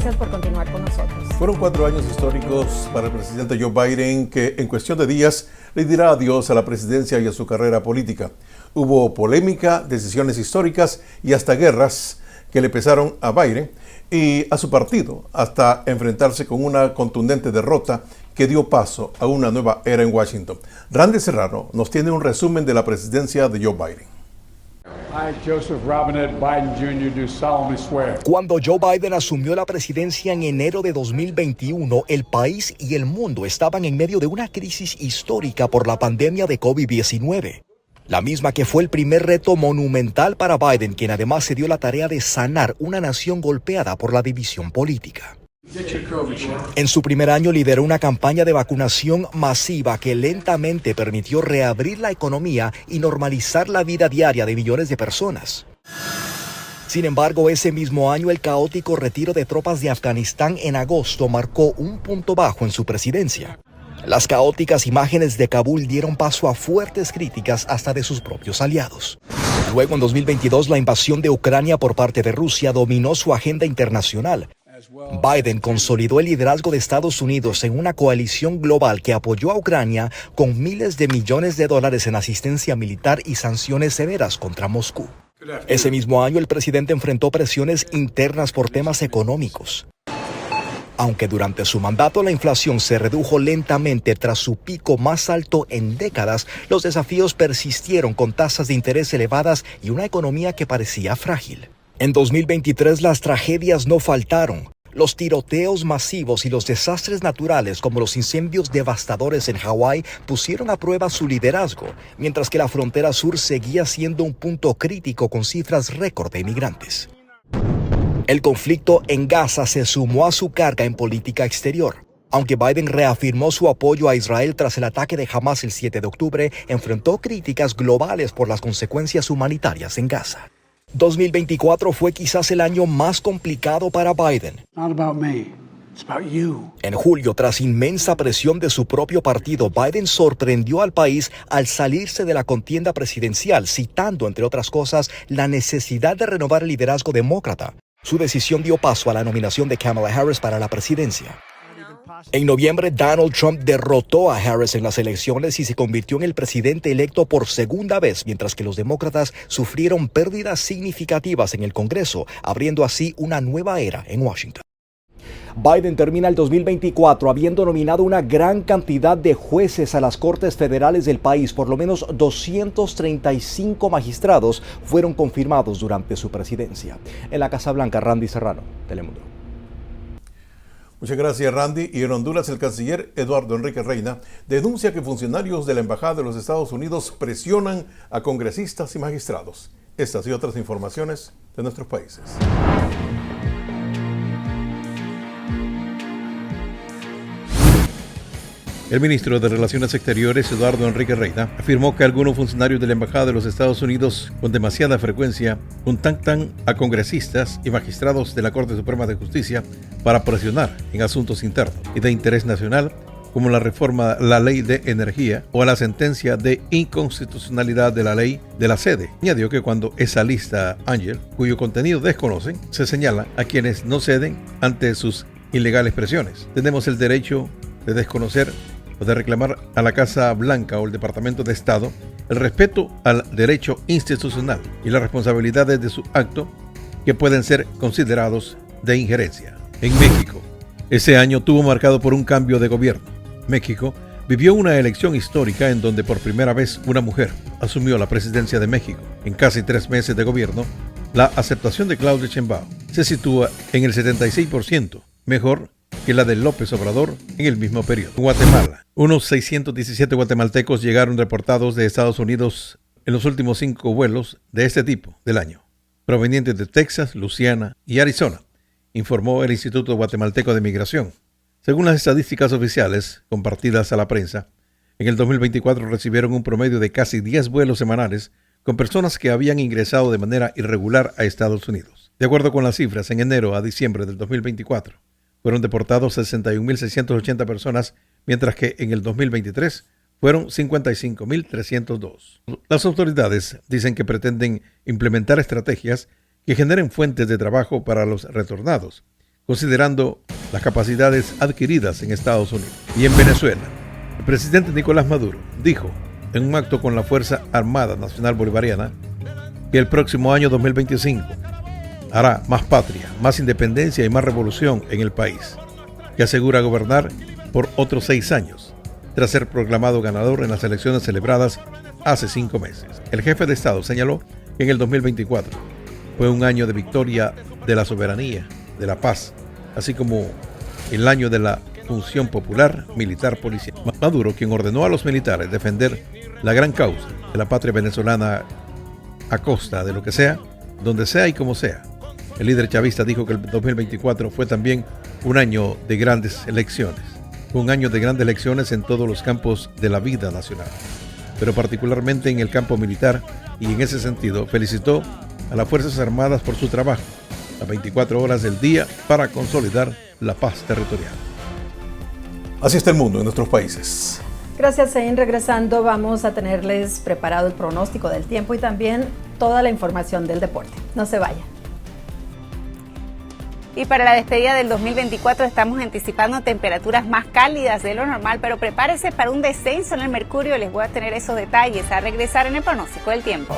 Gracias por continuar con nosotros. Fueron 4 años históricos para el presidente Joe Biden, que en cuestión de días le dirá adiós a la presidencia y a su carrera política. Hubo polémica, decisiones históricas y hasta guerras que le pesaron a Biden y a su partido, hasta enfrentarse con una contundente derrota que dio paso a una nueva era en Washington. Randy Serrano nos tiene un resumen de la presidencia de Joe Biden. I, Joseph Robinette Biden Jr., do solemnly swear. Cuando Joe Biden asumió la presidencia en enero de 2021, el país y el mundo estaban en medio de una crisis histórica por la pandemia de COVID-19. La misma que fue el primer reto monumental para Biden, quien además se dio la tarea de sanar una nación golpeada por la división política. En su primer año lideró una campaña de vacunación masiva que lentamente permitió reabrir la economía y normalizar la vida diaria de millones de personas. Sin embargo, ese mismo año el caótico retiro de tropas de Afganistán en agosto marcó un punto bajo en su presidencia. Las caóticas imágenes de Kabul dieron paso a fuertes críticas hasta de sus propios aliados. Luego, en 2022, la invasión de Ucrania por parte de Rusia dominó su agenda internacional. Biden consolidó el liderazgo de Estados Unidos en una coalición global que apoyó a Ucrania con miles de millones de dólares en asistencia militar y sanciones severas contra Moscú. Ese mismo año, el presidente enfrentó presiones internas por temas económicos. Aunque durante su mandato la inflación se redujo lentamente tras su pico más alto en décadas, los desafíos persistieron con tasas de interés elevadas y una economía que parecía frágil. En 2023 las tragedias no faltaron. Los tiroteos masivos y los desastres naturales como los incendios devastadores en Hawái pusieron a prueba su liderazgo, mientras que la frontera sur seguía siendo un punto crítico con cifras récord de inmigrantes. El conflicto en Gaza se sumó a su carga en política exterior. Aunque Biden reafirmó su apoyo a Israel tras el ataque de Hamas el 7 de octubre, enfrentó críticas globales por las consecuencias humanitarias en Gaza. 2024 fue quizás el año más complicado para Biden. Not about me, it's about you. En julio, tras inmensa presión de su propio partido, Biden sorprendió al país al salirse de la contienda presidencial, citando, entre otras cosas, la necesidad de renovar el liderazgo demócrata. Su decisión dio paso a la nominación de Kamala Harris para la presidencia. En noviembre, Donald Trump derrotó a Harris en las elecciones y se convirtió en el presidente electo por segunda vez, mientras que los demócratas sufrieron pérdidas significativas en el Congreso, abriendo así una nueva era en Washington. Biden termina el 2024 habiendo nominado una gran cantidad de jueces a las Cortes Federales del país. Por lo menos 235 magistrados fueron confirmados durante su presidencia. En la Casa Blanca, Randy Serrano, Telemundo. Muchas gracias, Randy. Y en Honduras, el canciller Eduardo Enrique Reina denuncia que funcionarios de la Embajada de los Estados Unidos presionan a congresistas y magistrados. Estas y otras informaciones de nuestros países. El ministro de Relaciones Exteriores, Eduardo Enrique Reina, afirmó que algunos funcionarios de la Embajada de los Estados Unidos con demasiada frecuencia contactan a congresistas y magistrados de la Corte Suprema de Justicia para presionar en asuntos internos y de interés nacional, como la reforma a la Ley de Energía o a la sentencia de inconstitucionalidad de la Ley de la Sede. Añadió que cuando esa lista Ángel, cuyo contenido desconocen, se señala a quienes no ceden ante sus ilegales presiones. Tenemos el derecho de desconocer o de reclamar a la Casa Blanca o el Departamento de Estado el respeto al derecho institucional y las responsabilidades de su acto que pueden ser considerados de injerencia. En México, ese año tuvo marcado por un cambio de gobierno. México vivió una elección histórica en donde por primera vez una mujer asumió la presidencia de México. En casi 3 meses de gobierno, la aceptación de Claudia Sheinbaum se sitúa en el 76%, mejor que la de López Obrador en el mismo periodo. En Guatemala, unos 617 guatemaltecos llegaron reportados de Estados Unidos en los últimos 5 vuelos de este tipo del año, provenientes de Texas, Luisiana y Arizona, informó el Instituto Guatemalteco de Migración. Según las estadísticas oficiales compartidas a la prensa, en el 2024 recibieron un promedio de casi 10 vuelos semanales con personas que habían ingresado de manera irregular a Estados Unidos. De acuerdo con las cifras, en enero a diciembre del 2024, fueron deportados 61.680 personas, mientras que en el 2023 fueron 55.302. Las autoridades dicen que pretenden implementar estrategias que generen fuentes de trabajo para los retornados, considerando las capacidades adquiridas en Estados Unidos. Y en Venezuela, el presidente Nicolás Maduro dijo en un acto con la Fuerza Armada Nacional Bolivariana que el próximo año 2025 hará más patria, más independencia y más revolución en el país, que asegura gobernar por otros 6 años, tras ser proclamado ganador en las elecciones celebradas hace 5 meses. El jefe de Estado señaló que en el 2024 fue un año de victoria de la soberanía, de la paz, así como el año de la función popular, militar, policial. Maduro, quien ordenó a los militares defender la gran causa de la patria venezolana a costa de lo que sea, donde sea y como sea. El líder chavista dijo que el 2024 fue también un año de grandes elecciones. Fue un año de grandes elecciones en todos los campos de la vida nacional, pero particularmente en el campo militar, y en ese sentido felicitó a las Fuerzas Armadas por su trabajo, las 24 horas del día para consolidar la paz territorial. Así está el mundo en nuestros países. Gracias, Zain. Regresando, vamos a tenerles preparado el pronóstico del tiempo y también toda la información del deporte. No se vayan. Y para la despedida del 2024 estamos anticipando temperaturas más cálidas de lo normal, pero prepárese para un descenso en el mercurio. Les voy a tener esos detalles a regresar en el pronóstico del tiempo.